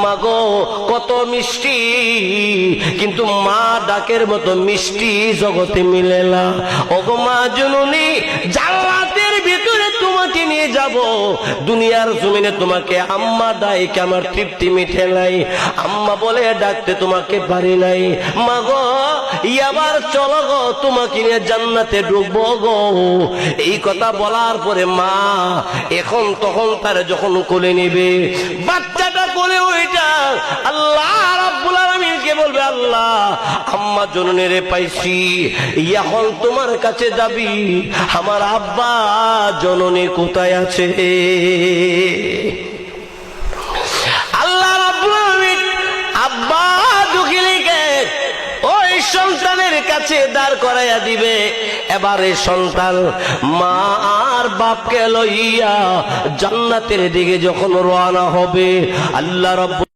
মা গো কত মিষ্টি, কিন্তু মা ডাকের মতো মিষ্টি জগতে মিলে না। ওগো মা জননী, জান্নাতের ভিতরে তোমাকে নিয়ে যাব, দুনিয়ার জমিনে তোমাকে আম্মা ডাকে আমার তৃপ্তি মিটে নাই, আম্মা বলে ডাকতে তোমাকে পারি নাই। মা গো এবার চলো গো, তোমাকে নিয়ে জান্নাতে ঢুকবো গো। এই কথা বলার পরে মা এখন তখন তার যখন কোলে নিবে, বাচ্চাটা কোলে ওইটা আল্লাহ রাব্বুল আলামিনকে বলবে, আল্লাহ আম্মা জননী রে পাইছি, এখন তোমার কাছে যাবি, আমার আব্বা জননী কোথায় আছে? আল্লাহ রাব্বুল আলামিন আব্বা দুখিলিকে ওই সন্তানের কাছে দাঁড় করাইয়া দিবে। এবারে সন্তান মা আর বাপকে লইয়া জান্নাতের দিকে যখন রওনা হবে, আল্লাহ রাব্বুল